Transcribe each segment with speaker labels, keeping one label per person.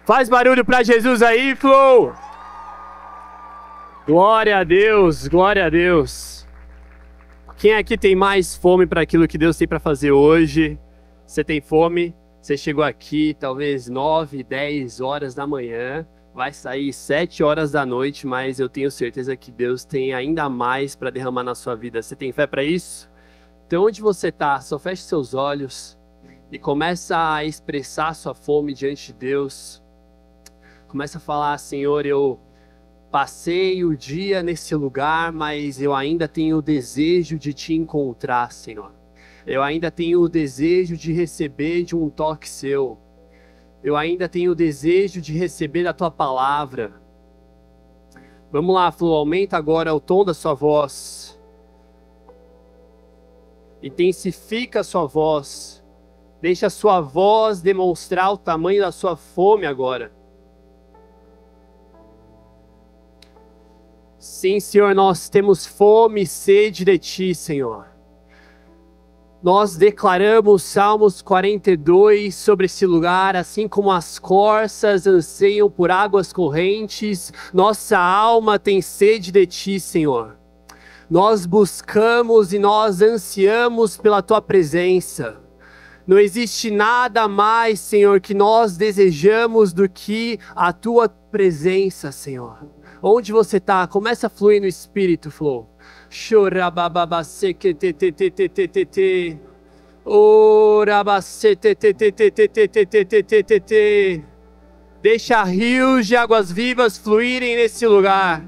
Speaker 1: Faz barulho para Jesus aí, Flow! Glória a Deus, glória a Deus. Quem aqui tem mais fome para aquilo que Deus tem para fazer hoje? Você tem fome? Você chegou aqui talvez 9, 10 horas da manhã, vai sair 7 horas da noite, mas eu tenho certeza que Deus tem ainda mais para derramar na sua vida. Você tem fé para isso? Então onde você está, só feche seus olhos e começa a expressar sua fome diante de Deus. Começa a falar: Senhor, eu passei o dia nesse lugar, mas eu ainda tenho o desejo de te encontrar, Senhor. Eu ainda tenho o desejo de receber de um toque seu. Eu ainda tenho o desejo de receber da tua palavra. Vamos lá, Flo, aumenta agora o tom da sua voz. Intensifica a sua voz. Deixa a sua voz demonstrar o tamanho da sua fome agora. Sim, Senhor, nós temos fome e sede de Ti, Senhor. Nós declaramos Salmos 42 sobre esse lugar, assim como as corças anseiam por águas correntes, nossa alma tem sede de Ti, Senhor. Nós buscamos e nós ansiamos pela Tua presença. Não existe nada mais, Senhor, que nós desejamos do que a Tua presença, Senhor. Onde você está? Começa a fluir no Espírito, Flow. Deixa rios de águas vivas fluírem nesse lugar.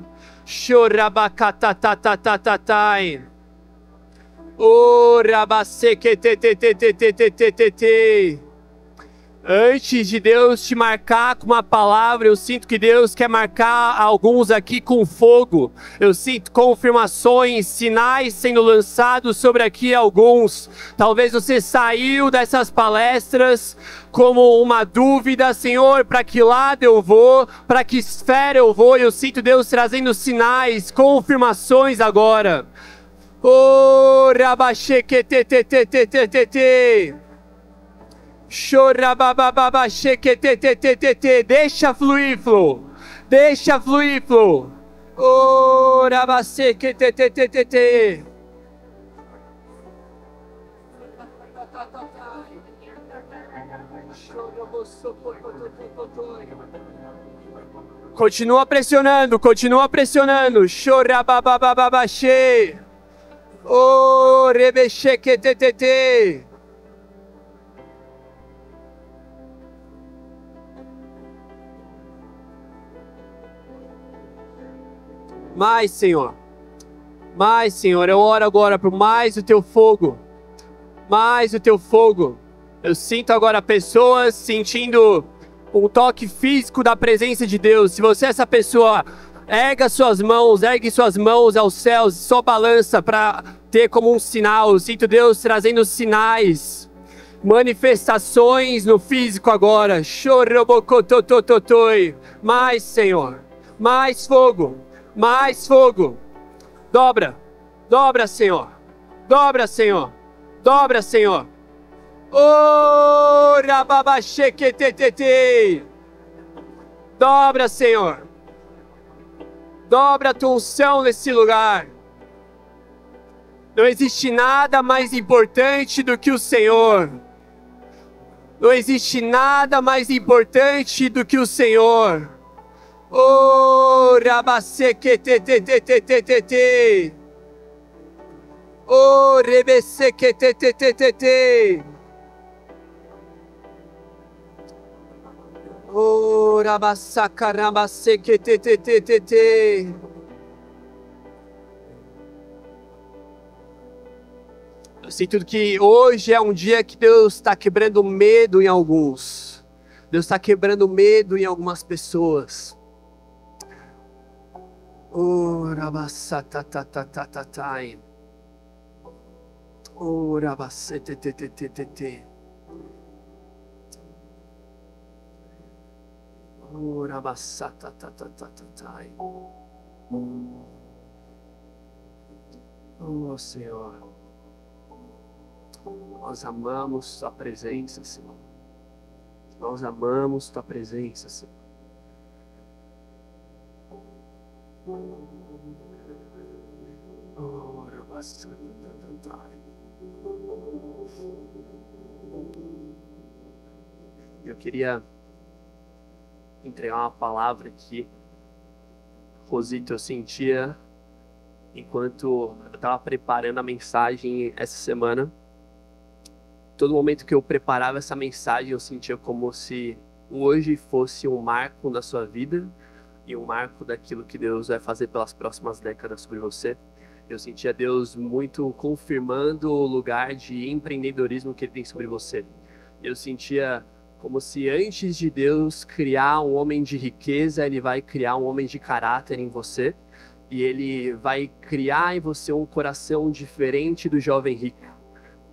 Speaker 1: Antes de Deus te marcar com uma palavra, eu sinto que Deus quer marcar alguns aqui com fogo. Eu sinto confirmações, sinais sendo lançados sobre aqui alguns. Talvez você saiu dessas palestras como uma dúvida: Senhor, para que lado eu vou? Para que esfera eu vou? Eu sinto Deus trazendo sinais, confirmações agora. Oh, rabaxequetetetetetetete. Deixa fluir, Flow. Deixa fluir, Flow. Oh, rabaxequetetetetete. Continua pressionando, continua pressionando. Chorababababaxê. Oh, rebechequetetete. Mais, Senhor. Mais, Senhor. Eu oro agora por mais o Teu fogo. Mais o Teu fogo. Eu sinto agora pessoas sentindo um toque físico da presença de Deus. Se você é essa pessoa, ergue suas mãos aos céus e só balança para ter como um sinal. Eu sinto Deus trazendo sinais, manifestações no físico agora. Mais, Senhor. Mais fogo. Mais fogo. Dobra. Dobra, Senhor. Dobra, Senhor. Dobra, Senhor. Oh, rababaxequetetete. Dobra, Senhor. Dobra a tua unção nesse lugar. Não existe nada mais importante do que o Senhor. Não existe nada mais importante do que o Senhor. Oh, rabaxequetetetetetete. Oh, rebesequetetetetete. Oh, rabasacaramasequetetetetete. Eu sinto que hoje é um dia que Deus está quebrando medo em alguns. Deus está quebrando medo em algumas pessoas. Oh, rabasatatatatai. Oh, rabasetetetetete. Oh, rabasatatatatai. Oh, Senhor. Nós amamos Sua presença, Senhor. Nós amamos tua presença, Senhor. Eu queria entregar uma palavra aqui, Rosito, eu sentia enquanto eu estava preparando a mensagem essa semana. Todo momento que eu preparava essa mensagem, eu sentia como se hoje fosse um marco na sua vida e um marco daquilo que Deus vai fazer pelas próximas décadas sobre você. Eu sentia Deus muito confirmando o lugar de empreendedorismo que Ele tem sobre você. Eu sentia como se antes de Deus criar um homem de riqueza, Ele vai criar um homem de caráter em você. E Ele vai criar em você um coração diferente do jovem rico.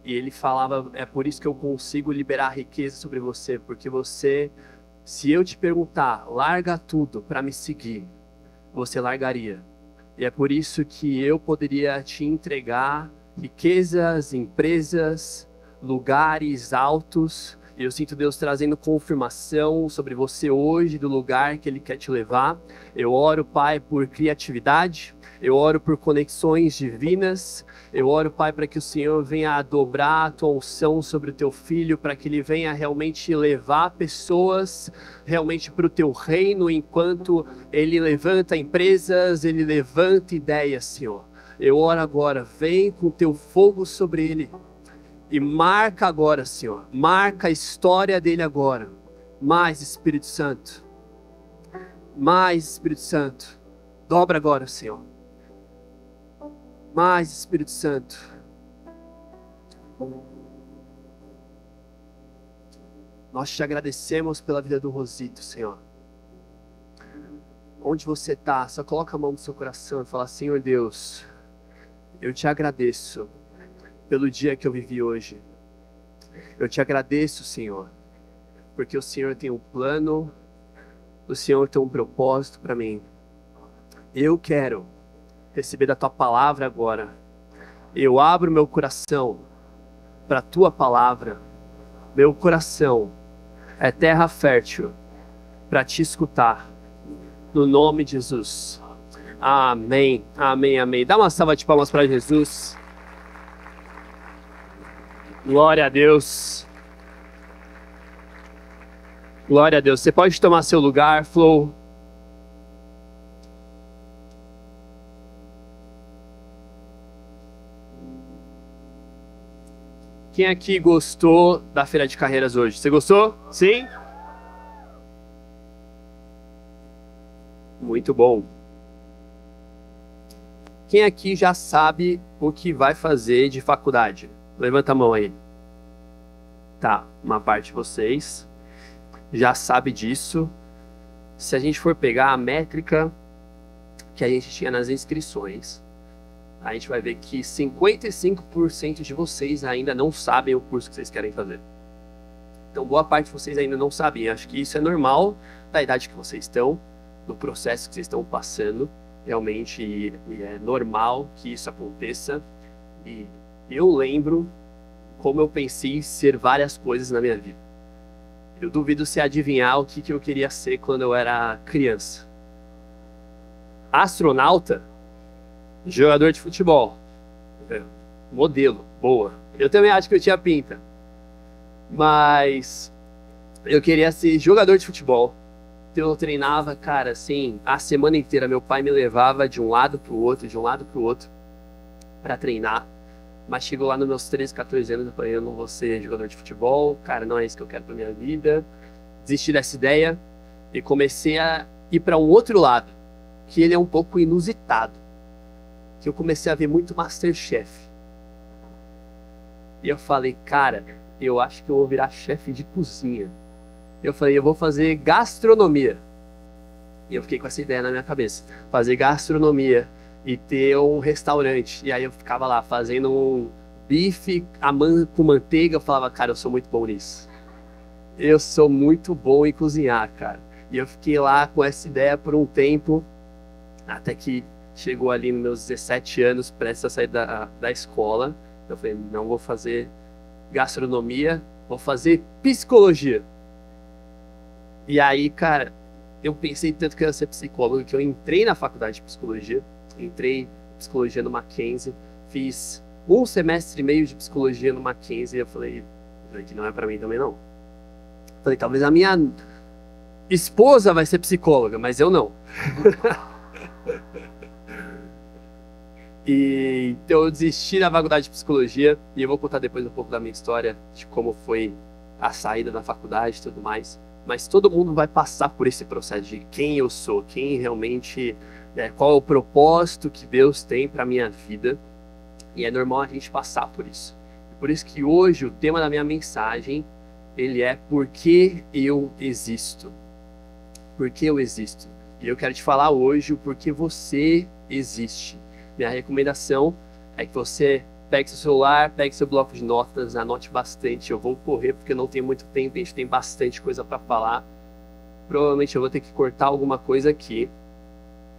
Speaker 1: E Ele falava, é por isso que eu consigo liberar riqueza sobre você, porque você, se eu te perguntar, larga tudo para me seguir, você largaria. E é por isso que eu poderia te entregar riquezas, empresas, lugares altos. E eu sinto Deus trazendo confirmação sobre você hoje, do lugar que Ele quer te levar. Eu oro, Pai, por criatividade. Eu oro por conexões divinas. Eu oro, Pai, para que o Senhor venha a dobrar a tua unção sobre o teu filho, para que ele venha realmente levar pessoas realmente para o teu reino, enquanto ele levanta empresas, ele levanta ideias, Senhor. Eu oro agora, vem com o teu fogo sobre ele. E marca agora, Senhor. Marca a história dele agora. Mais Espírito Santo. Mais Espírito Santo. Dobra agora, Senhor. Mais Espírito Santo. Nós te agradecemos pela vida do Rosito, Senhor. Onde você está, só coloca a mão no seu coração e fala: Senhor Deus, eu te agradeço pelo dia que eu vivi hoje. Eu te agradeço, Senhor, porque o Senhor tem um plano, o Senhor tem um propósito para mim. Eu quero receber da tua palavra agora. Eu abro meu coração para a tua palavra. Meu coração é terra fértil para te escutar. No nome de Jesus. Amém, amém, amém. Dá uma salva de palmas para Jesus. Glória a Deus. Glória a Deus. Você pode tomar seu lugar, Flow. Quem aqui gostou da Feira de Carreiras hoje? Você gostou? Sim? Muito bom. Quem aqui já sabe o que vai fazer de faculdade? Levanta a mão aí. Tá, uma parte de vocês já sabe disso. Se a gente for pegar a métrica que a gente tinha nas inscrições, a gente vai ver que 55% de vocês ainda não sabem o curso que vocês querem fazer. Então, boa parte de vocês ainda não sabem. Acho que isso é normal da idade que vocês estão, do processo que vocês estão passando. Realmente, e é normal que isso aconteça. E eu lembro como eu pensei em ser várias coisas na minha vida. Eu duvido se adivinhar o que eu queria ser quando eu era criança. Astronauta, jogador de futebol, modelo, boa. Eu também acho que eu tinha pinta. Mas eu queria ser jogador de futebol. Eu treinava, cara, assim, a semana inteira. Meu pai me levava de um lado pro outro, para treinar. Mas chegou lá nos meus 13, 14 anos, eu falei: eu não vou ser jogador de futebol, cara, não é isso que eu quero pra minha vida. Desisti dessa ideia e comecei a ir para um outro lado, que ele é um pouco inusitado. Que eu comecei a ver muito MasterChef. E eu falei: cara, eu acho que eu vou virar chefe de cozinha. Eu falei: eu vou fazer gastronomia. E eu fiquei com essa ideia na minha cabeça. Fazer gastronomia e ter um restaurante. E aí eu ficava lá fazendo um bife com manteiga. Eu falava: cara, eu sou muito bom nisso. Eu sou muito bom em cozinhar, cara. E eu fiquei lá com essa ideia por um tempo, até que chegou ali nos meus 17 anos, prestes a sair da escola. Eu falei: não vou fazer gastronomia, vou fazer psicologia. E aí, cara, eu pensei tanto que eu ia ser psicólogo que eu entrei na faculdade de psicologia. Entrei em psicologia no Mackenzie, fiz um semestre e meio de psicologia no Mackenzie e eu falei, que não é pra mim também não. Falei, talvez a minha esposa vai ser psicóloga, mas eu não. E então eu desisti da faculdade de psicologia e eu vou contar depois um pouco da minha história, de como foi a saída da faculdade e tudo mais. Mas todo mundo vai passar por esse processo de quem eu sou, quem realmente, qual é o propósito que Deus tem para minha vida. E é normal a gente passar por isso. Por isso que hoje o tema da minha mensagem, ele é por que eu existo. Por que eu existo? E eu quero te falar hoje o porquê você existe. Minha recomendação é que você pegue seu celular, pegue seu bloco de notas, anote bastante. Eu vou correr porque eu não tenho muito tempo, a gente tem bastante coisa para falar. Provavelmente eu vou ter que cortar alguma coisa aqui.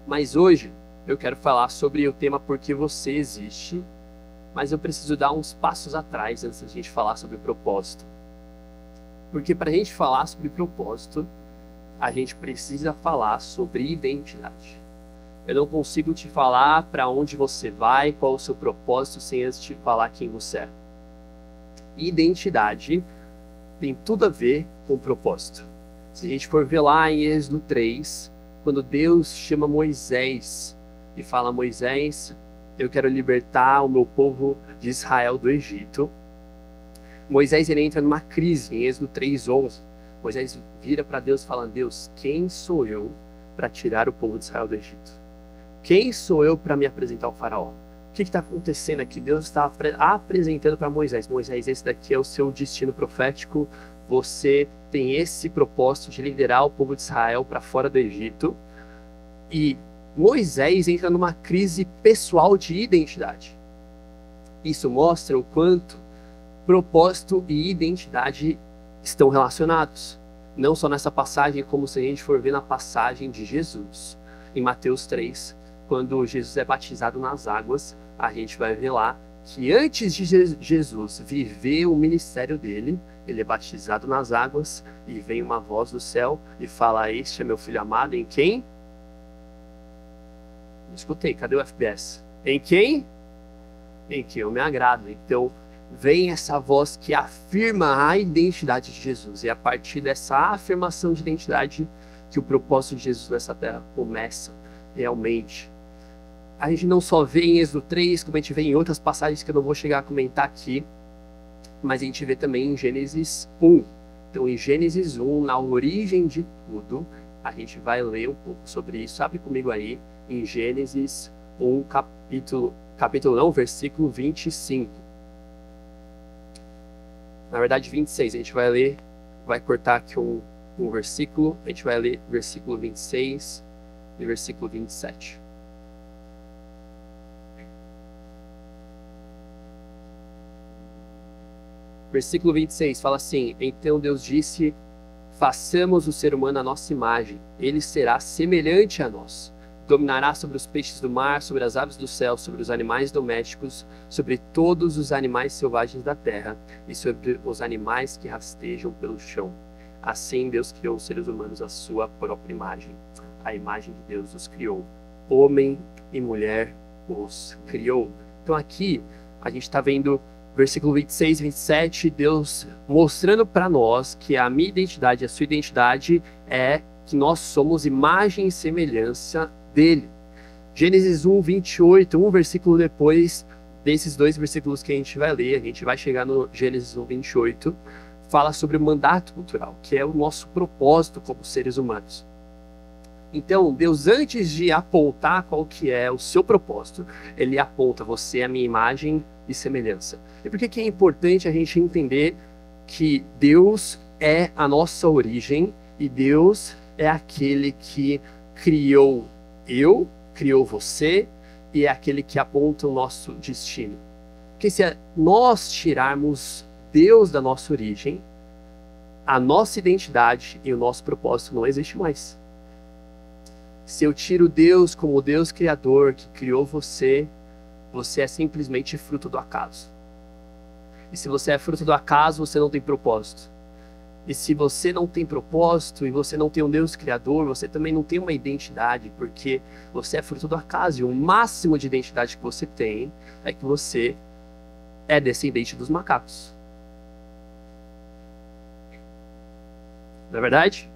Speaker 1: Mas hoje eu quero falar sobre o tema por que você existe. Mas eu preciso dar uns passos atrás antes da gente falar sobre propósito. Porque para a gente falar sobre propósito, a gente precisa falar sobre identidade. Eu não consigo te falar para onde você vai, qual o seu propósito, sem antes te falar quem você é. Identidade tem tudo a ver com propósito. Se a gente for ver lá em Êxodo 3, quando Deus chama Moisés e fala: Moisés, eu quero libertar o meu povo de Israel do Egito. Moisés ele entra numa crise em Êxodo 3:11. Moisés vira para Deus e fala: Deus, quem sou eu para tirar o povo de Israel do Egito? Quem sou eu para me apresentar ao faraó? O que está acontecendo aqui? Deus está apresentando para Moisés. Moisés, esse daqui é o seu destino profético. Você tem esse propósito de liderar o povo de Israel para fora do Egito. E Moisés entra numa crise pessoal de identidade. Isso mostra o quanto propósito e identidade estão relacionados. Não só nessa passagem, como se a gente for ver na passagem de Jesus, em Mateus 3, quando Jesus é batizado nas águas, a gente vai ver lá que antes de Jesus viver o ministério dele, ele é batizado nas águas e vem uma voz do céu e fala: este é meu filho amado, em quem? Não escutei, cadê o FPS? Em quem? Em quem eu me agrado. Então, vem essa voz que afirma a identidade de Jesus. E é a partir dessa afirmação de identidade que o propósito de Jesus nessa terra começa realmente. A gente não só vê em Êxodo 3, como a gente vê em outras passagens que eu não vou chegar a comentar aqui, mas a gente vê também em Gênesis 1. Então, em Gênesis 1, na origem de tudo, a gente vai ler um pouco sobre isso. Abre comigo aí, em Gênesis 1, capítulo não, versículo 25. Na verdade, 26. A gente vai ler, vai cortar aqui um versículo. A gente vai ler versículo 26 e versículo 27. Versículo 26 fala assim: então Deus disse: façamos o ser humano à nossa imagem, ele será semelhante a nós. Dominará sobre os peixes do mar, sobre as aves do céu, sobre os animais domésticos, sobre todos os animais selvagens da terra e sobre os animais que rastejam pelo chão. Assim Deus criou os seres humanos à sua própria imagem. A imagem de Deus os criou. Homem e mulher os criou. Então aqui a gente está vendo versículo 26 e 27, Deus mostrando para nós que a minha identidade, a sua identidade é que nós somos imagem e semelhança dele. Gênesis 1, 28, um versículo depois desses dois versículos que a gente vai ler, a gente vai chegar no Gênesis 1, 28, fala sobre o mandato cultural, que é o nosso propósito como seres humanos. Então, Deus, antes de apontar qual que é o seu propósito, ele aponta: você é a minha imagem e semelhança. E por que é importante a gente entender que Deus é a nossa origem e Deus é aquele que criou criou você e é aquele que aponta o nosso destino. Porque se nós tirarmos Deus da nossa origem, a nossa identidade e o nosso propósito não existe mais. Se eu tiro Deus como o Deus criador que criou você, você é simplesmente fruto do acaso. E se você é fruto do acaso, você não tem propósito. E se você não tem propósito e você não tem um Deus criador, você também não tem uma identidade, porque você é fruto do acaso. E o máximo de identidade que você tem é que você é descendente dos macacos. Não é verdade?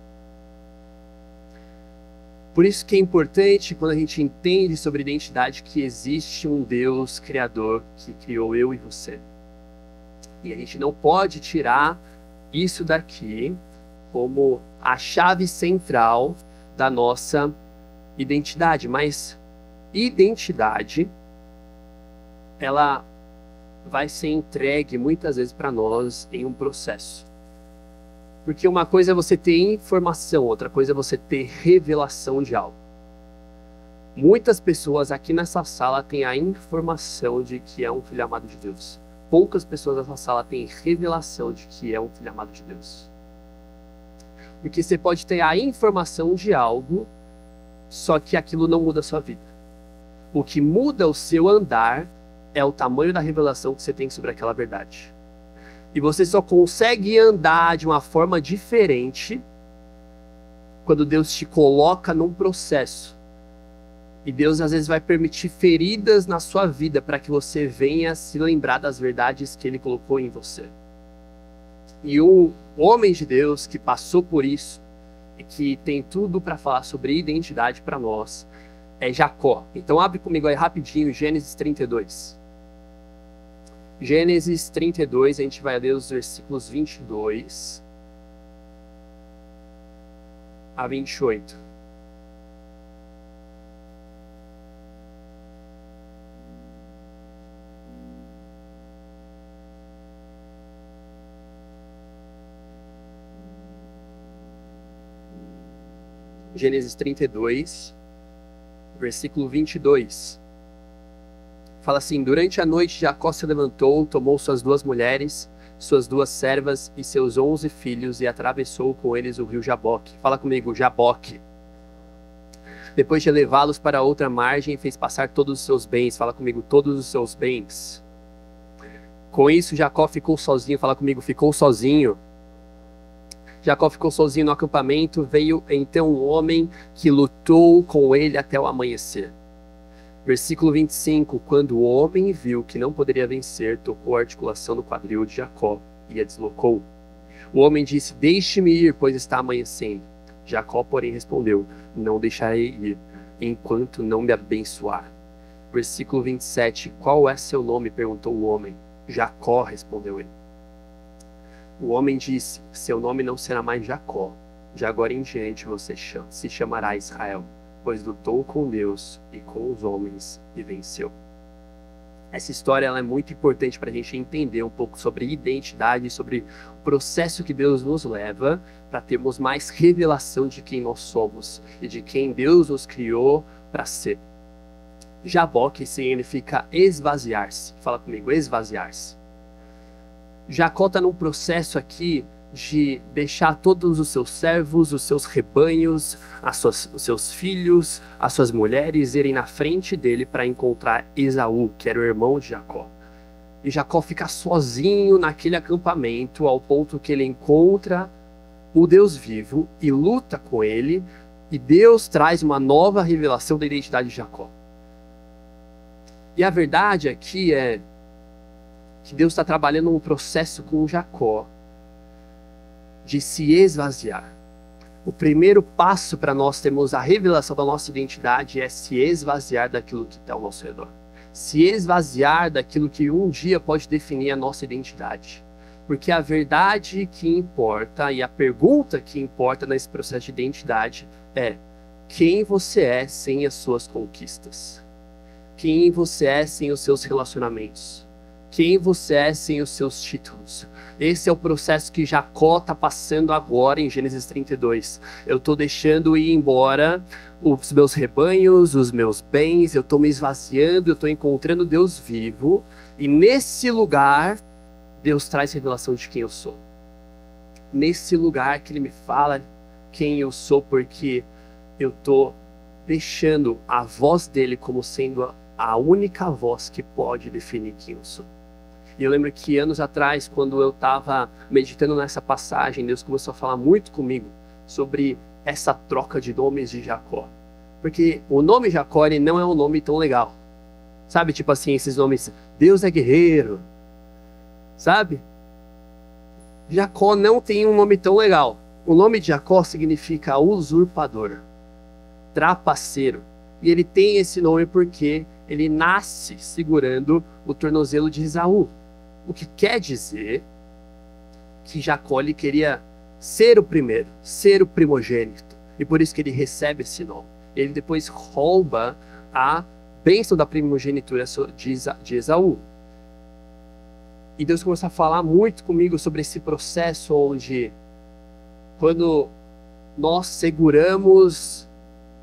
Speaker 1: Por isso que é importante, quando a gente entende sobre identidade, que existe um Deus criador que criou eu e você. E a gente não pode tirar isso daqui como a chave central da nossa identidade. Mas identidade, ela vai ser entregue muitas vezes para nós em um processo. Porque uma coisa é você ter informação, outra coisa é você ter revelação de algo. Muitas pessoas aqui nessa sala têm a informação de que é um filho amado de Deus. Poucas pessoas nessa sala têm revelação de que é um filho amado de Deus. Porque você pode ter a informação de algo, só que aquilo não muda a sua vida. O que muda o seu andar é o tamanho da revelação que você tem sobre aquela verdade. E você só consegue andar de uma forma diferente quando Deus te coloca num processo. E Deus às vezes vai permitir feridas na sua vida para que você venha se lembrar das verdades que Ele colocou em você. E um homem de Deus que passou por isso e que tem tudo para falar sobre identidade para nós é Jacó. Então abre comigo aí rapidinho Gênesis 32. Gênesis 32, a gente vai ler os versículos 22 a 28. Gênesis 32, versículo 22. Fala assim: durante a noite Jacó se levantou, tomou suas 2 mulheres, suas 2 servas e seus 11 filhos e atravessou com eles o rio Jaboque. Fala comigo, Jaboque. Depois de levá-los para outra margem, fez passar todos os seus bens. Fala comigo, todos os seus bens. Com isso Jacó ficou sozinho. Fala comigo, ficou sozinho. Jacó ficou sozinho no acampamento. Veio então um homem que lutou com ele até o amanhecer. Versículo 25. Quando o homem viu que não poderia vencer, tocou a articulação do quadril de Jacó e a deslocou. O homem disse: deixe-me ir, pois está amanhecendo. Jacó, porém, respondeu: não deixarei ir, enquanto não me abençoar. Versículo 27. Qual é seu nome? Perguntou o homem. Jacó, respondeu ele. O homem disse: seu nome não será mais Jacó. De agora em diante você se chamará Israel, pois lutou com Deus e com os homens e venceu. Essa história ela é muito importante para a gente entender um pouco sobre identidade, sobre o processo que Deus nos leva para termos mais revelação de quem nós somos e de quem Deus nos criou para ser. Jaboque significa esvaziar-se. Fala comigo, esvaziar-se. Jacó está num processo aqui de deixar todos os seus servos, os seus rebanhos, os seus filhos, as suas mulheres irem na frente dele para encontrar Esaú, que era o irmão de Jacó. E Jacó fica sozinho naquele acampamento, ao ponto que ele encontra o Deus vivo e luta com ele, e Deus traz uma nova revelação da identidade de Jacó. E a verdade aqui é que Deus está trabalhando um processo com Jacó de se esvaziar. O primeiro passo para nós termos a revelação da nossa identidade é se esvaziar daquilo que está ao nosso redor. Se esvaziar daquilo que um dia pode definir a nossa identidade. Porque a verdade que importa e a pergunta que importa nesse processo de identidade é: quem você é sem as suas conquistas? Quem você é sem os seus relacionamentos? Quem você é sem os seus títulos? Esse é o processo que Jacó está passando agora em Gênesis 32. Eu estou deixando ir embora os meus rebanhos, os meus bens, eu estou me esvaziando, eu estou encontrando Deus vivo. E nesse lugar, Deus traz revelação de quem eu sou. Nesse lugar que Ele me fala quem eu sou, porque eu estou deixando a voz dele como sendo a única voz que pode definir quem eu sou. E eu lembro que anos atrás, quando eu estava meditando nessa passagem, Deus começou a falar muito comigo sobre essa troca de nomes de Jacó. Porque o nome Jacó, ele não é um nome tão legal. Sabe, tipo assim, esses nomes, Deus é guerreiro, sabe? Jacó não tem um nome tão legal. O nome de Jacó significa usurpador, trapaceiro. E ele tem esse nome porque ele nasce segurando o tornozelo de Esaú. O que quer dizer que Jacó ele queria ser o primeiro, ser o primogênito. E por isso que ele recebe esse nome. Ele depois rouba a bênção da primogenitura de Esaú. E Deus começou a falar muito comigo sobre esse processo onde, quando nós seguramos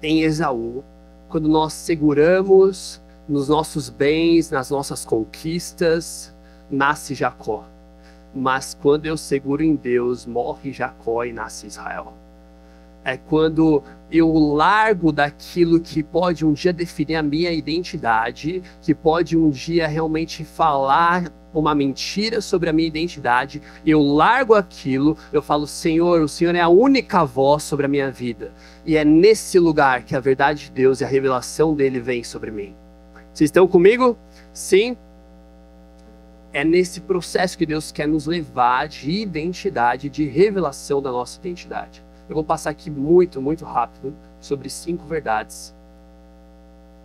Speaker 1: em Esaú, quando nós seguramos nos nossos bens, nas nossas conquistas, nasce Jacó. Mas quando eu seguro em Deus, morre Jacó e nasce Israel. É quando eu largo daquilo que pode um dia definir a minha identidade, que pode um dia realmente falar uma mentira sobre a minha identidade, eu largo aquilo, eu falo, Senhor, o Senhor é a única voz sobre a minha vida. E é nesse lugar que a verdade de Deus e a revelação dele vem sobre mim. Vocês estão comigo? Sim? É nesse processo que Deus quer nos levar de identidade, de revelação da nossa identidade. Eu vou passar aqui muito, muito rápido sobre 5 verdades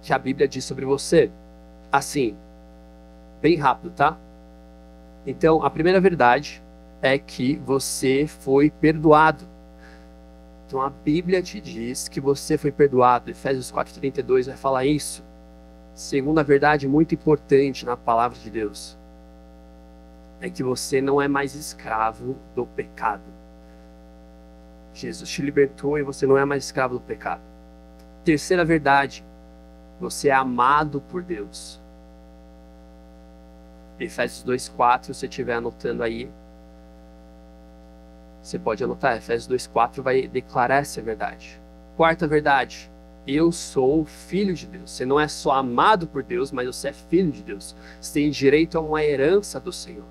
Speaker 1: que a Bíblia diz sobre você. Assim, bem rápido, tá? Então, a primeira verdade é que você foi perdoado. Então, a Bíblia te diz que você foi perdoado. Efésios 4:32 vai falar isso. Segunda verdade muito importante na palavra de Deus é que você não é mais escravo do pecado. Jesus te libertou e você não é mais escravo do pecado. Terceira verdade, você é amado por Deus. Efésios 2:4, se você estiver anotando aí, você pode anotar. Efésios 2:4 vai declarar essa verdade. Quarta verdade, eu sou filho de Deus. Você não é só amado por Deus, mas você é filho de Deus. Você tem direito a uma herança do Senhor.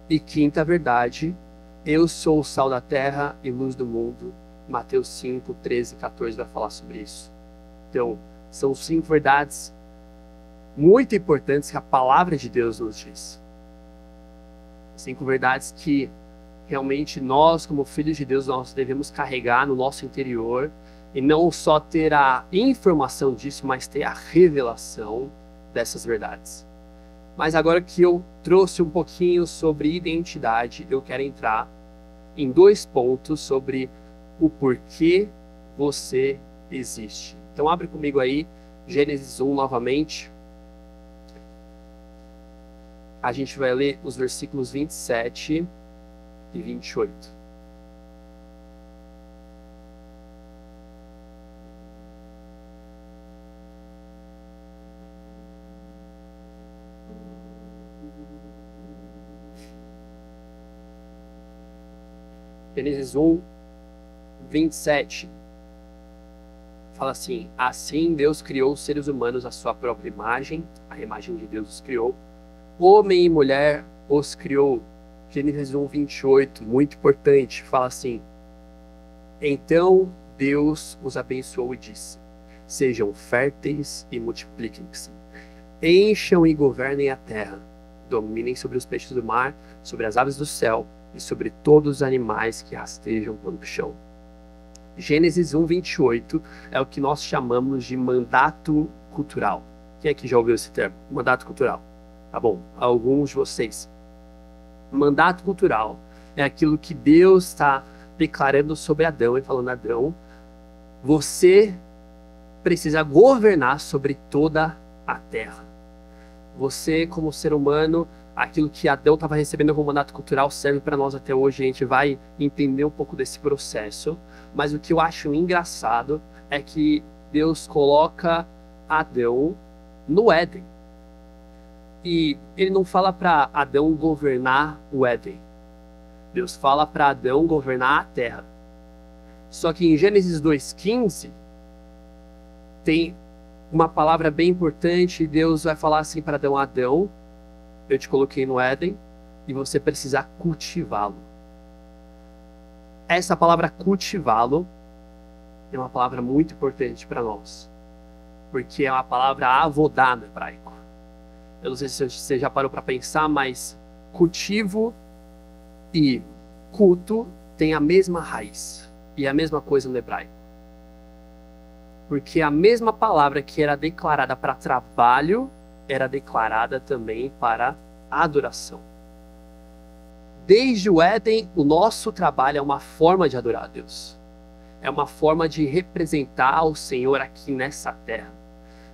Speaker 1: E quinta verdade, eu sou o sal da terra e luz do mundo. Mateus 5:13-14 vai falar sobre isso. Então, são 5 verdades muito importantes que a palavra de Deus nos diz. 5 verdades que realmente nós, como filhos de Deus, nós devemos carregar no nosso interior e não só ter a informação disso, mas ter a revelação dessas verdades. Mas agora que eu trouxe um pouquinho sobre identidade, eu quero entrar em 2 pontos sobre o porquê você existe. Então abre comigo aí, Gênesis 1 novamente. A gente vai ler os versículos 27 e 28. Gênesis 1, 27. Fala assim: assim Deus criou os seres humanos à sua própria imagem, a imagem de Deus os criou. Homem e mulher os criou. Gênesis 1, 28, muito importante, fala assim: então Deus os abençoou e disse: sejam férteis e multipliquem-se, encham e governem a terra, dominem sobre os peixes do mar, sobre as aves do céu e sobre todos os animais que rastejam pelo chão. Gênesis 1, 28 é o que nós chamamos de mandato cultural. Quem aqui já ouviu esse termo? Mandato cultural. Tá bom, alguns de vocês. Mandato cultural é aquilo que Deus está declarando sobre Adão e falando: Adão, você precisa governar sobre toda a terra. Você, como ser humano, aquilo que Adão estava recebendo como mandato cultural serve para nós até hoje. A gente vai entender um pouco desse processo. Mas o que eu acho engraçado é que Deus coloca Adão no Éden. E ele não fala para Adão governar o Éden. Deus fala para Adão governar a terra. Só que em Gênesis 2:15 tem uma palavra bem importante. Deus vai falar assim para Adão: Adão, eu te coloquei no Éden e você precisa cultivá-lo. Essa palavra cultivá-lo é uma palavra muito importante para nós, porque é uma palavra avodá no hebraico. Eu não sei se você já parou para pensar, mas cultivo e culto têm a mesma raiz e a mesma coisa no hebraico. Porque a mesma palavra que era declarada para trabalho era declarada também para adoração. Desde o Éden, o nosso trabalho é uma forma de adorar a Deus. É uma forma de representar o Senhor aqui nessa terra.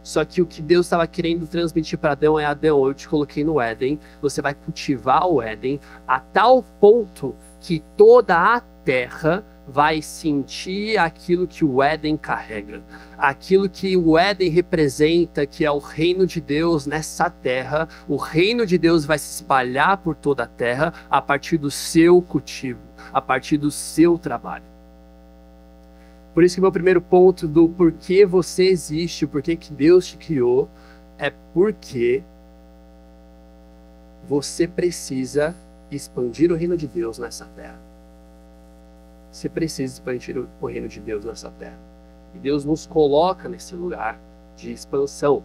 Speaker 1: Só que o que Deus estava querendo transmitir para Adão é: Adão, eu te coloquei no Éden, você vai cultivar o Éden a tal ponto que toda a terra vai sentir aquilo que o Éden carrega. Aquilo que o Éden representa, que é o reino de Deus nessa terra. O reino de Deus vai se espalhar por toda a terra a partir do seu cultivo, a partir do seu trabalho. Por isso que o meu primeiro ponto do porquê você existe, o porquê que Deus te criou, é porque você precisa expandir o reino de Deus nessa terra. Você precisa expandir o reino de Deus nessa terra. E Deus nos coloca nesse lugar de expansão.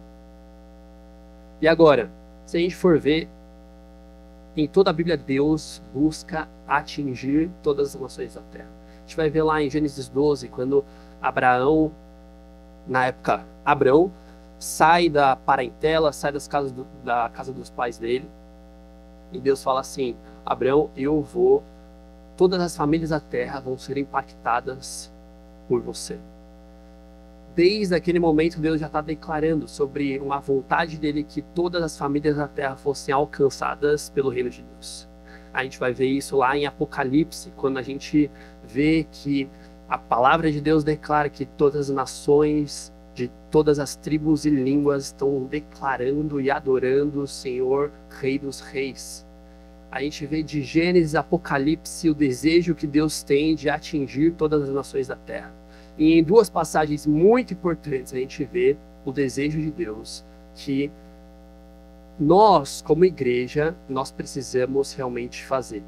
Speaker 1: E agora, se a gente for ver, em toda a Bíblia, Deus busca atingir todas as nações da terra. A gente vai ver lá em Gênesis 12, quando Abraão, na época, Abrão, sai da parentela, sai da casa dos pais dele. E Deus fala assim: Abrão, todas as famílias da terra vão ser impactadas por você. Desde aquele momento, Deus já está declarando sobre uma vontade dele que todas as famílias da terra fossem alcançadas pelo reino de Deus. A gente vai ver isso lá em Apocalipse, quando a gente vê que a palavra de Deus declara que todas as nações, de todas as tribos e línguas estão declarando e adorando o Senhor, Rei dos Reis. A gente vê de Gênesis a Apocalipse o desejo que Deus tem de atingir todas as nações da terra. E em duas passagens muito importantes a gente vê o desejo de Deus que nós, como igreja, nós precisamos realmente fazer.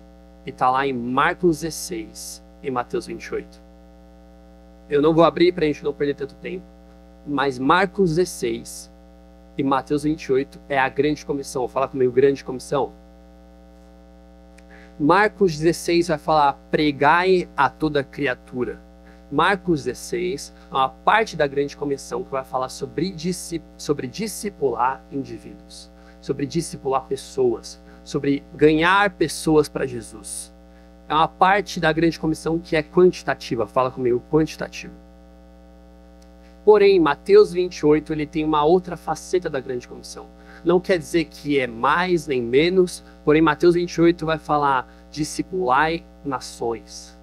Speaker 1: E está lá em Marcos 16 e Mateus 28. Eu não vou abrir para a gente não perder tanto tempo, mas Marcos 16 e Mateus 28 é a grande comissão. Fala comigo, grande comissão. Marcos 16 vai falar: pregai a toda criatura. Marcos 16 é uma parte da grande comissão que vai falar sobre discipular indivíduos, sobre discipular pessoas, sobre ganhar pessoas para Jesus. É uma parte da grande comissão que é quantitativa. Fala comigo, quantitativa. Porém, Mateus 28, ele tem uma outra faceta da grande comissão. Não quer dizer que é mais nem menos, porém Mateus 28 vai falar: discipulai nações.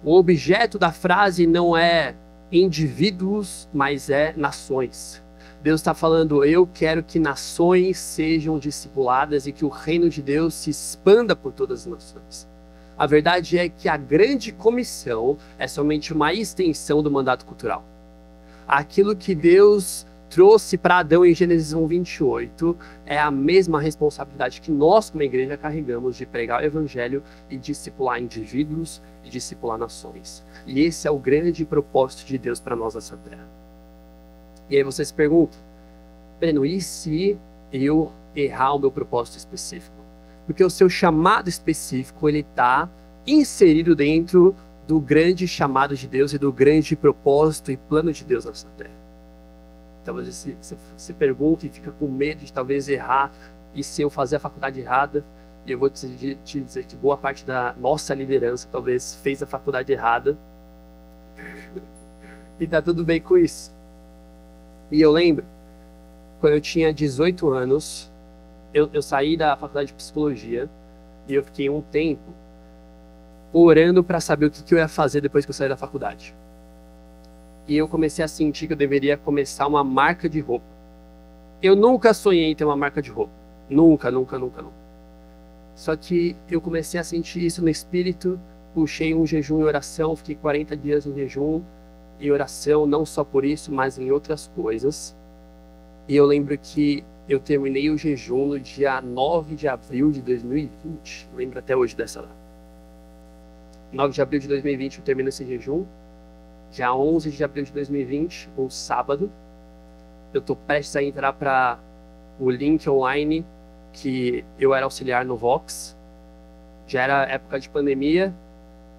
Speaker 1: O objeto da frase não é indivíduos, mas é nações. Deus está falando: eu quero que nações sejam discipuladas e que o reino de Deus se expanda por todas as nações. A verdade é que a grande comissão é somente uma extensão do mandato cultural. Aquilo que Deus trouxe para Adão em Gênesis 1:28 é a mesma responsabilidade que nós, como igreja, carregamos de pregar o evangelho e discipular indivíduos e discipular nações. E esse é o grande propósito de Deus para nós nessa terra. E aí você se pergunta: Breno, e se eu errar o meu propósito específico? Porque o seu chamado específico, ele está inserido dentro do grande chamado de Deus e do grande propósito e plano de Deus nessa terra. Talvez você se pergunte e fica com medo de talvez errar, e se eu fazer a faculdade errada. E eu vou te dizer que boa parte da nossa liderança talvez fez a faculdade errada. E tá tudo bem com isso. E eu lembro, quando eu tinha 18 anos, eu saí da faculdade de psicologia e eu fiquei um tempo orando para saber o que eu ia fazer depois que eu saí da faculdade. E eu comecei a sentir que eu deveria começar uma marca de roupa. Eu nunca sonhei em ter uma marca de roupa. Nunca. Só que eu comecei a sentir isso no espírito, puxei um jejum e oração, fiquei 40 dias em jejum e oração, não só por isso, mas em outras coisas. E eu lembro que eu terminei o jejum no dia 9 de abril de 2020. Lembro até hoje dessa data. 9 de abril de 2020 eu termino esse jejum. Dia 11 de abril de 2020, um sábado, eu estou prestes a entrar para o link online que eu era auxiliar no Vox. Já era época de pandemia.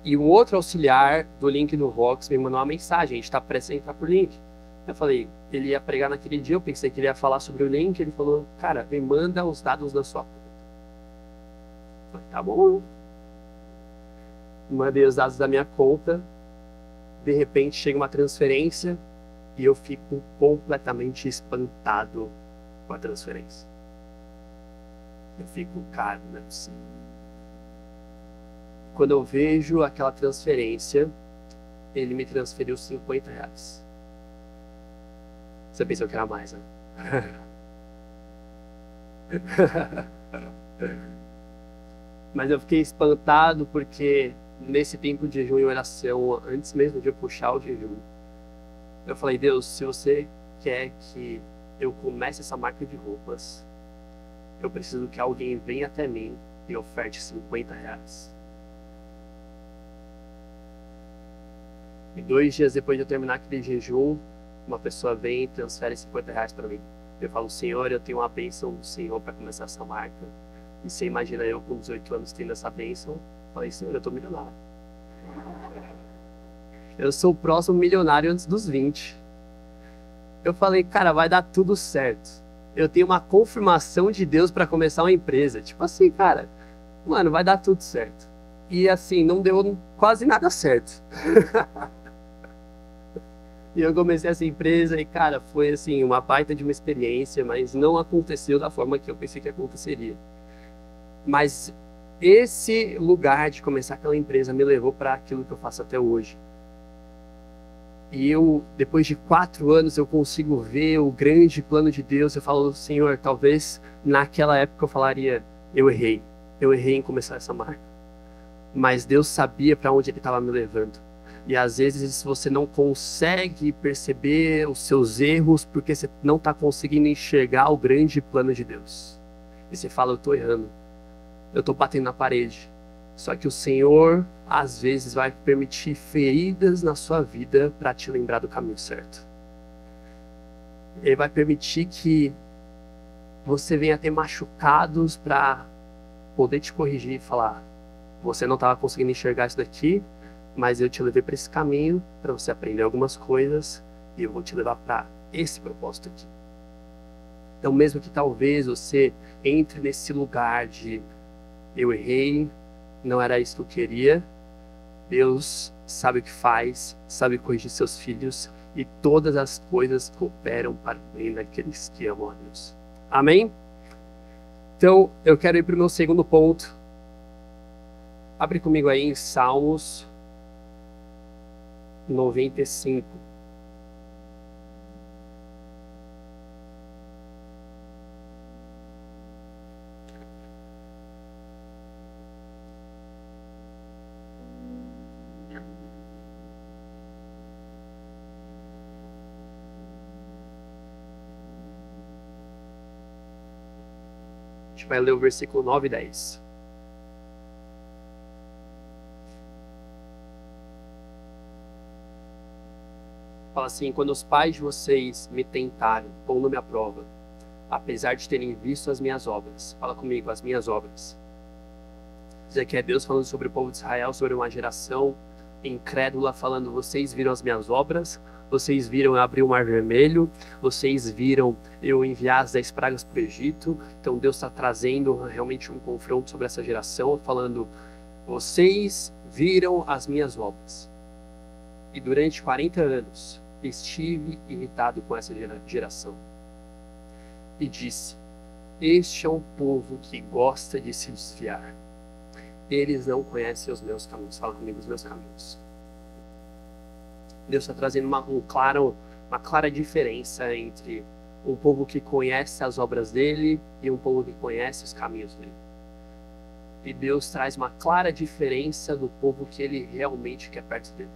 Speaker 1: E um outro auxiliar do link do Vox me mandou uma mensagem: a gente está prestes a entrar por link. Eu falei, ele ia pregar naquele dia, eu pensei que ele ia falar sobre o link. Ele falou, cara, me manda os dados da sua conta. Eu falei, tá bom. Mandei os dados da minha conta. De repente chega uma transferência e eu fico completamente espantado com a transferência. Eu fico, cara, não é possível. Quando eu vejo aquela transferência, ele me transferiu R$50. Você pensou que era mais, né? Mas eu fiquei espantado porque nesse tempo de jejum e oração, antes mesmo de eu puxar o jejum, eu falei, Deus, se você quer que eu comece essa marca de roupas, eu preciso que alguém venha até mim e oferte R$50. E 2 dias depois de eu terminar aquele jejum, uma pessoa vem e transfere R$50 para mim. Eu falo, Senhor, eu tenho uma bênção do Senhor para começar essa marca. E você imagina eu com 18 anos tendo essa bênção? Eu falei, Senhor, eu tô milionário. Eu sou o próximo milionário antes dos 20. Eu falei, cara, vai dar tudo certo. Eu tenho uma confirmação de Deus para começar uma empresa. Tipo assim, cara, mano, vai dar tudo certo. E assim, não deu quase nada certo. E eu comecei essa empresa e, cara, foi assim, uma baita de uma experiência, mas não aconteceu da forma que eu pensei que aconteceria. Mas esse lugar de começar aquela empresa me levou para aquilo que eu faço até hoje. E eu, depois de 4 anos, eu consigo ver o grande plano de Deus. Eu falo, Senhor, talvez naquela época eu falaria, eu errei em começar essa marca. Mas Deus sabia para onde Ele estava me levando. E às vezes você não consegue perceber os seus erros porque você não está conseguindo enxergar o grande plano de Deus. E você fala, eu estou errando. Eu estou batendo na parede. Só que o Senhor, às vezes, vai permitir feridas na sua vida para te lembrar do caminho certo. Ele vai permitir que você venha ter machucados para poder te corrigir e falar, você não estava conseguindo enxergar isso daqui, mas eu te levei para esse caminho para você aprender algumas coisas e eu vou te levar para esse propósito aqui. Então, mesmo que talvez você entre nesse lugar de eu errei, não era isso que eu queria, Deus sabe o que faz, sabe corrigir seus filhos e todas as coisas cooperam para o bem daqueles que amam a Deus. Amém? Então, eu quero ir para o meu segundo ponto. Abre comigo aí em Salmos 95. A gente vai ler o versículo 9 e 10. Fala assim, quando os pais de vocês me tentaram, pondo-me à prova, apesar de terem visto as minhas obras. Fala comigo, as minhas obras. Diz aqui é Deus falando sobre o povo de Israel, sobre uma geração incrédula, falando, vocês viram as minhas obras, vocês viram eu abrir o Mar Vermelho, vocês viram eu enviar as 10 pragas para o Egito. Então Deus está trazendo realmente um confronto sobre essa geração, falando, vocês viram as minhas obras. E durante 40 anos estive irritado com essa geração. E disse, este é um povo que gosta de se desviar. Eles não conhecem os meus caminhos. Fala comigo os meus caminhos. Deus está trazendo uma clara diferença entre um povo que conhece as obras dele e um povo que conhece os caminhos dele. E Deus traz uma clara diferença do povo que ele realmente quer perto dele.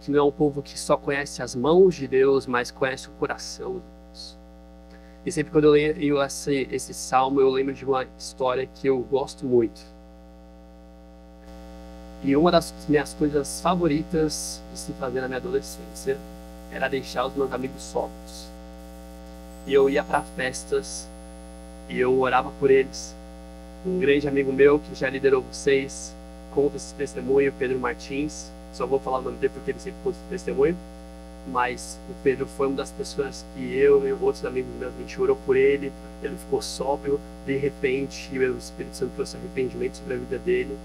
Speaker 1: Que não é um povo que só conhece as mãos de Deus, mas conhece o coração de Deus. E sempre quando eu leio esse salmo, eu lembro de uma história que eu gosto muito. E uma das minhas coisas favoritas de se fazer na minha adolescência era deixar os meus amigos sóbrios. E eu ia para festas e eu orava por eles. Um grande amigo meu que já liderou vocês, conta esse testemunho, Pedro Martins. Só vou falar o nome dele porque ele sempre conta esse testemunho. Mas o Pedro foi uma das pessoas que eu e outros amigos meus, a gente orou por ele. Ele ficou sóbrio. De repente, o Espírito Santo trouxe arrependimento sobre a vida dele.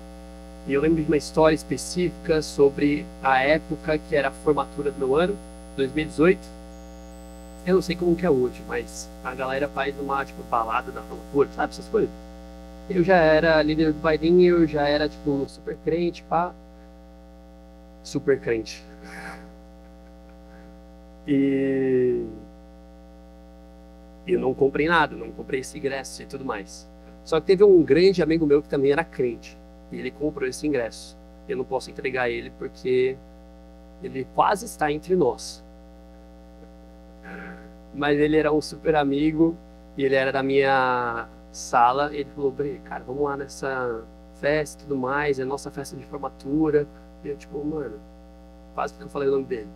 Speaker 1: E eu lembro de uma história específica sobre a época que era a formatura do meu ano, 2018. Eu não sei como que é hoje, mas a galera faz uma tipo, balada da formatura, sabe essas coisas? Eu já era líder do bailinho, eu já era tipo super crente, pá. Super crente. E eu não comprei nada, não comprei esse ingresso e tudo mais. Só que teve um grande amigo meu que também era crente. E ele comprou esse ingresso. Eu não posso entregar ele porque ele quase está entre nós. Mas ele era um super amigo e ele era da minha sala. Ele falou, cara, vamos lá nessa festa e tudo mais, é a nossa festa de formatura. E eu, tipo, mano, quase que eu falei o nome dele.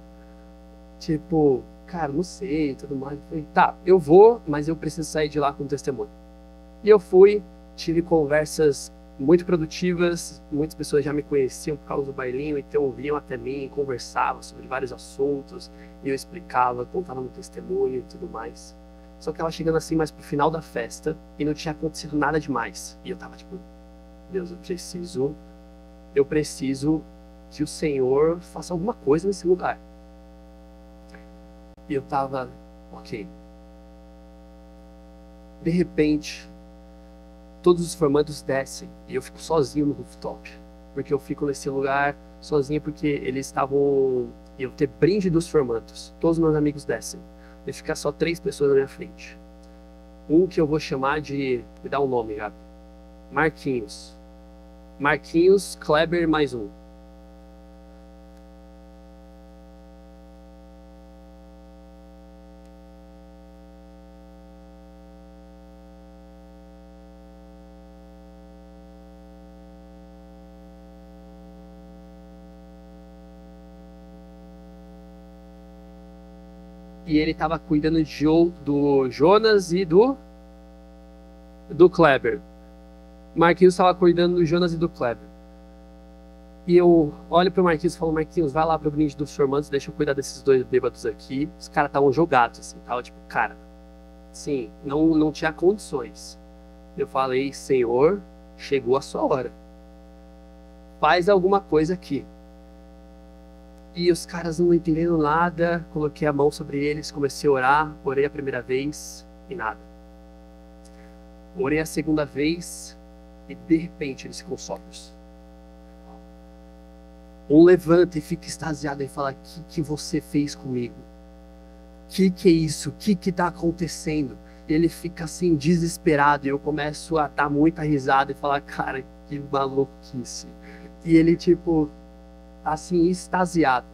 Speaker 1: Tipo, cara, não sei e tudo mais. Eu falei, tá, eu vou, mas eu preciso sair de lá com testemunho. E eu fui, tive conversas muito produtivas, muitas pessoas já me conheciam por causa do bailinho, então vinham até mim, conversavam sobre vários assuntos, e eu explicava, contava no testemunho e tudo mais. Só que ela chegando assim mais pro final da festa, e não tinha acontecido nada demais. E eu tava tipo, Deus, eu preciso que o Senhor faça alguma coisa nesse lugar. E eu tava, ok. De repente, todos os formandos descem e eu fico sozinho no rooftop. Porque eu fico nesse lugar sozinho porque eles estavam... Eu ter brinde dos formandos. Todos os meus amigos descem. E ficar só 3 pessoas na minha frente. Um que eu vou chamar de... Me dá um nome, Gabi. Marquinhos. Marquinhos, Kleber, mais um. E ele estava cuidando do Jonas e do Kleber. Marquinhos estava cuidando do Jonas e do Kleber. E eu olho pro Marquinhos e falo, Marquinhos, vai lá pro brinde dos formandos, deixa eu cuidar desses 2 bêbados aqui. Os caras estavam jogados, assim, tava tipo, cara, sim, não tinha condições. Eu falei, Senhor, chegou a sua hora. Faz alguma coisa aqui. E os caras não entendendo nada, coloquei a mão sobre eles, comecei a orar, orei a primeira vez e nada. Orei a segunda vez e de repente eles ficam sóbrios. Um levanta e fica extasiado e fala, o que você fez comigo? Que é isso? O que tá acontecendo? E ele fica assim desesperado e eu começo a dar muita risada e falar, cara, que maluquice. E ele tipo... assim, extasiado.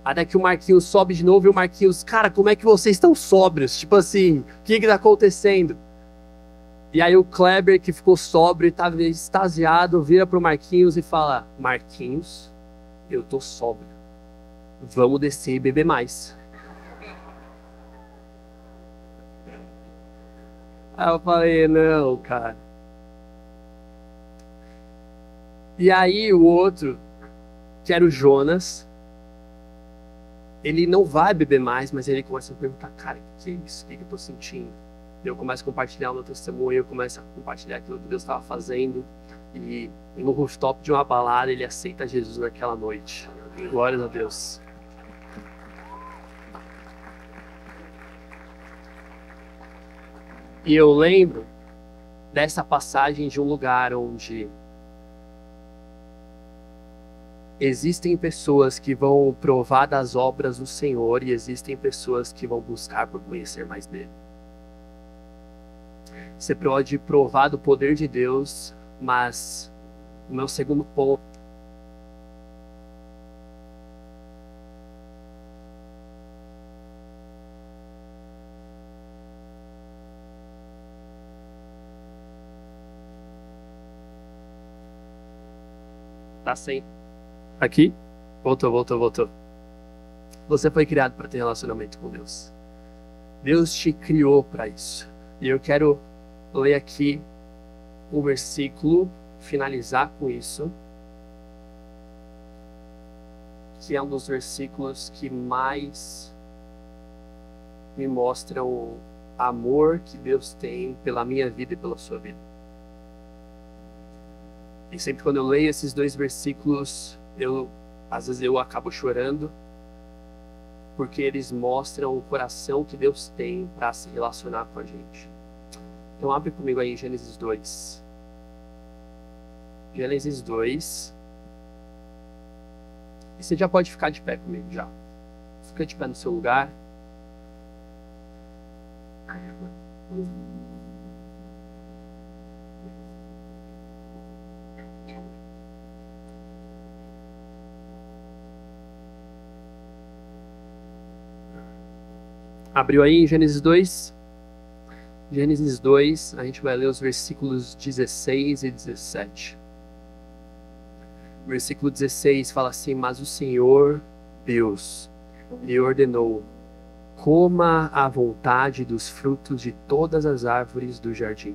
Speaker 1: Até que o Marquinhos sobe de novo e o Marquinhos, cara, como é que vocês estão sóbrios? Tipo assim, o que tá acontecendo? E aí o Kleber, que ficou sóbrio e tava extasiado, vira pro Marquinhos e fala, Marquinhos, eu tô sóbrio. Vamos descer e beber mais. Aí eu falei, não, cara. E aí o outro, que era o Jonas, ele não vai beber mais, mas ele começa a perguntar, cara, o que é isso? O que eu tô sentindo? Eu começo a compartilhar o meu testemunho, eu começo a compartilhar aquilo que Deus estava fazendo. E no rooftop de uma balada, ele aceita Jesus naquela noite. Glórias a Deus. E eu lembro dessa passagem de um lugar onde existem pessoas que vão provar das obras do Senhor e existem pessoas que vão buscar por conhecer mais dele. Você pode provar do poder de Deus, mas o meu segundo ponto Tá sem? Aqui? Voltou. Você foi criado para ter relacionamento com Deus. Deus te criou para isso. E eu quero ler aqui um versículo, finalizar com isso, que é um dos versículos que mais me mostram o amor que Deus tem pela minha vida e pela sua vida. E sempre quando eu leio esses dois versículos, às vezes eu acabo chorando, porque eles mostram o coração que Deus tem para se relacionar com a gente. Então abre comigo aí em Gênesis 2. Gênesis 2. E você já pode ficar de pé comigo já. Fica de pé no seu lugar. Abriu aí em Gênesis 2? Gênesis 2, a gente vai ler os versículos 16 e 17. O versículo 16 fala assim: mas o Senhor Deus lhe ordenou: coma à vontade dos frutos de todas as árvores do jardim.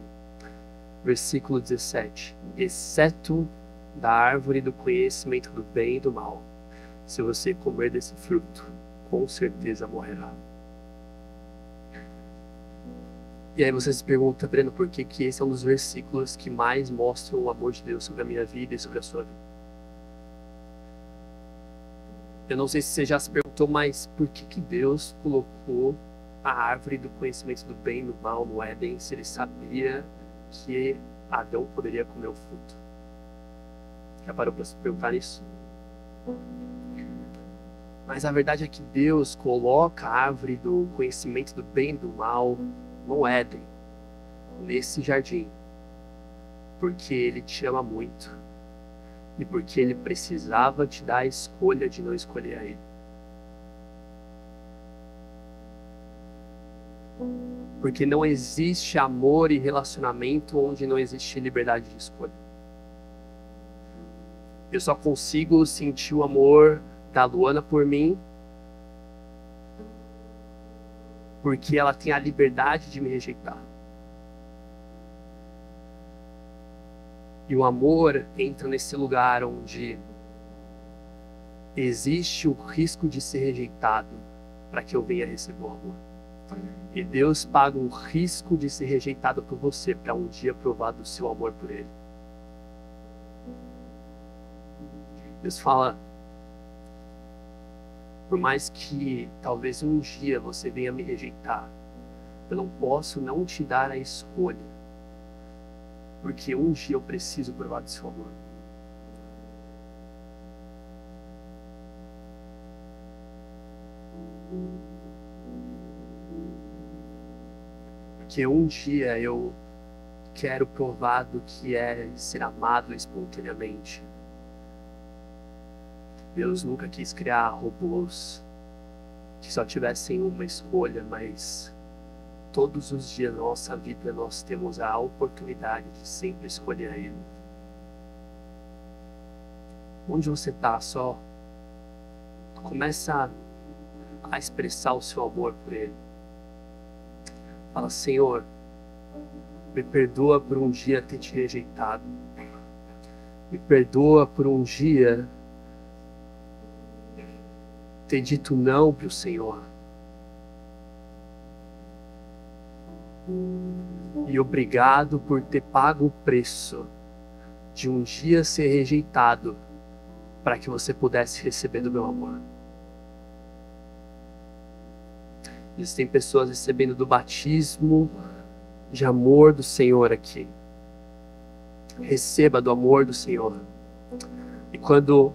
Speaker 1: Versículo 17: exceto da árvore do conhecimento do bem e do mal. Se você comer desse fruto, com certeza morrerá. E aí você se pergunta, Breno, por que esse é um dos versículos que mais mostram o amor de Deus sobre a minha vida e sobre a sua vida? Eu não sei se você já se perguntou, mas por que Deus colocou a árvore do conhecimento do bem e do mal no Éden, se ele sabia que Adão poderia comer o fruto? Já parou para se perguntar isso? Mas a verdade é que Deus coloca a árvore do conhecimento do bem e do mal no Éden, nesse jardim, porque ele te ama muito e porque ele precisava te dar a escolha de não escolher a ele. Porque não existe amor e relacionamento onde não existe liberdade de escolha. Eu só consigo sentir o amor da Luana por mim porque ela tem a liberdade de me rejeitar. E o amor entra nesse lugar onde existe o risco de ser rejeitado para que eu venha receber o amor. E Deus paga um risco de ser rejeitado por você para um dia provar do seu amor por Ele. Deus fala: por mais que talvez um dia você venha me rejeitar, eu não posso não te dar a escolha, porque um dia eu preciso provar do seu amor. Porque um dia eu quero provar do que é ser amado espontaneamente. Deus nunca quis criar robôs que só tivessem uma escolha, mas todos os dias da nossa vida nós temos a oportunidade de sempre escolher Ele. Onde você está, só começa a expressar o seu amor por Ele. Fala: Senhor, me perdoa por um dia ter te rejeitado. Me perdoa por um dia ter dito não para o Senhor. E obrigado por ter pago o preço de um dia ser rejeitado para que você pudesse receber do meu amor. Existem pessoas recebendo do batismo de amor do Senhor aqui. Receba do amor do Senhor. E quando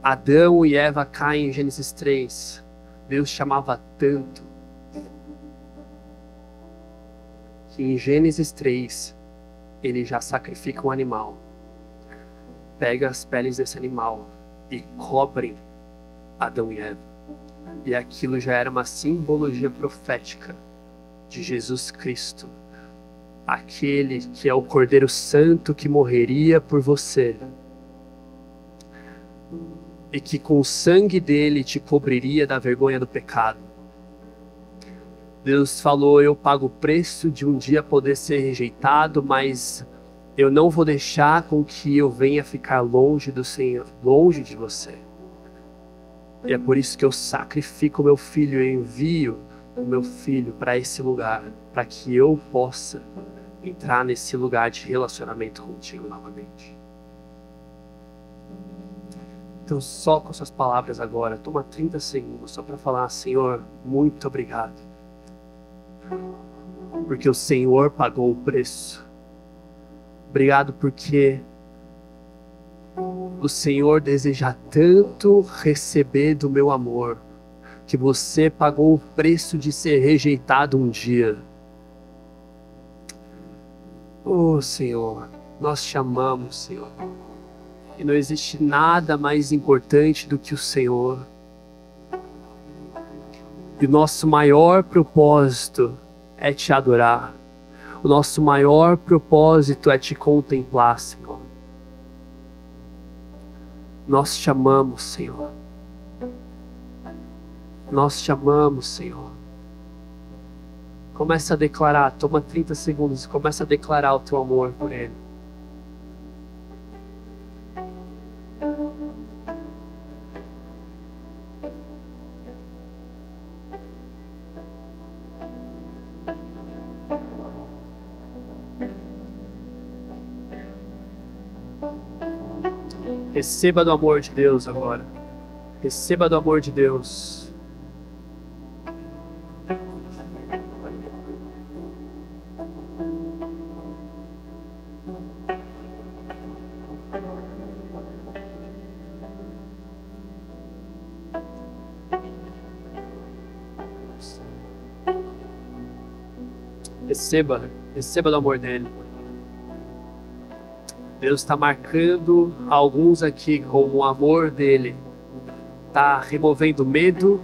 Speaker 1: Adão e Eva caem em Gênesis 3, Deus chamava tanto que em Gênesis 3 ele já sacrifica um animal, pega as peles desse animal e cobrem Adão e Eva. E aquilo já era uma simbologia profética de Jesus Cristo, aquele que é o Cordeiro Santo que morreria por você, e que com o sangue dele te cobriria da vergonha do pecado. Deus falou: eu pago o preço de um dia poder ser rejeitado, mas eu não vou deixar com que eu venha ficar longe do Senhor, longe de você. E é por isso que eu sacrifico o meu filho, eu envio o meu filho para esse lugar, para que eu possa entrar nesse lugar de relacionamento contigo novamente. Então, só com suas palavras agora, toma 30 segundos só para falar: Senhor, muito obrigado. Porque o Senhor pagou o preço. Obrigado porque o Senhor deseja tanto receber do meu amor, que você pagou o preço de ser rejeitado um dia. Oh, Senhor, nós te amamos, Senhor. E não existe nada mais importante do que o Senhor. E o nosso maior propósito é te adorar. O nosso maior propósito é te contemplar, Senhor. Nós te amamos, Senhor. Nós te amamos, Senhor. Começa a declarar, toma 30 segundos e começa a declarar o teu amor por Ele. Receba do amor de Deus agora. Receba do amor de Deus. Receba do amor dele. Deus está marcando alguns aqui com o amor dele. Está removendo medo.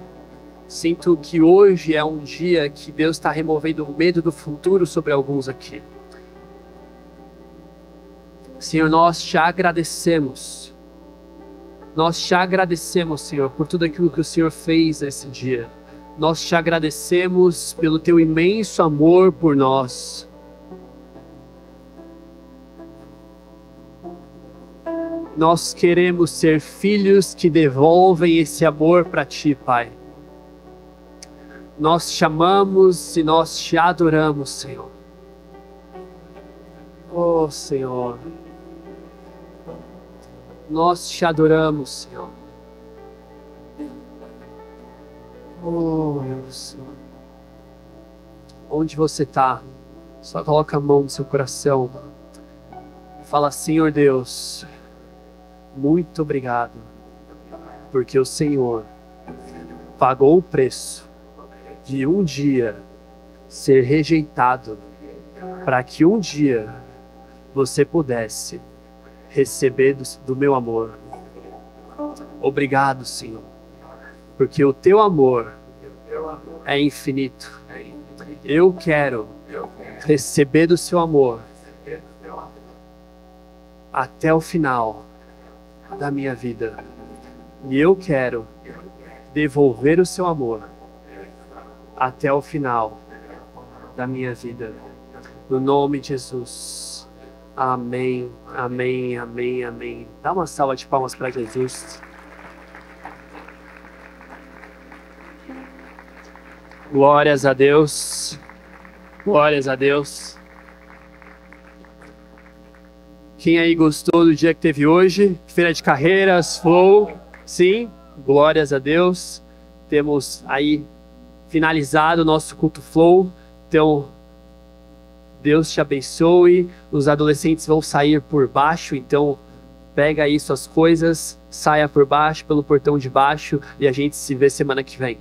Speaker 1: Sinto que hoje é um dia que Deus está removendo o medo do futuro sobre alguns aqui. Senhor, nós te agradecemos. Nós te agradecemos, Senhor, por tudo aquilo que o Senhor fez nesse dia. Nós te agradecemos pelo teu imenso amor por nós. Nós queremos ser filhos que devolvem esse amor para ti, Pai. Nós te amamos e nós te adoramos, Senhor. Oh, Senhor. Nós te adoramos, Senhor. Oh, meu Senhor. Onde você está? Só coloca a mão no seu coração. Fala: Senhor Deus, muito obrigado, porque o Senhor pagou o preço de um dia ser rejeitado, para que um dia você pudesse receber do meu amor. Obrigado, Senhor, porque o teu amor é infinito. Eu quero receber do seu amor até o final da minha vida. E eu quero devolver o seu amor até o final da minha vida. No nome de Jesus. Amém, amém, amém, amém. Dá uma salva de palmas para Jesus. Glórias a Deus. Glórias a Deus. Quem aí gostou do dia que teve hoje? Feira de Carreiras, Flow. Sim, glórias a Deus. Temos aí finalizado o nosso culto Flow. Então, Deus te abençoe. Os adolescentes vão sair por baixo, então pega aí suas coisas, saia por baixo, pelo portão de baixo, e a gente se vê semana que vem.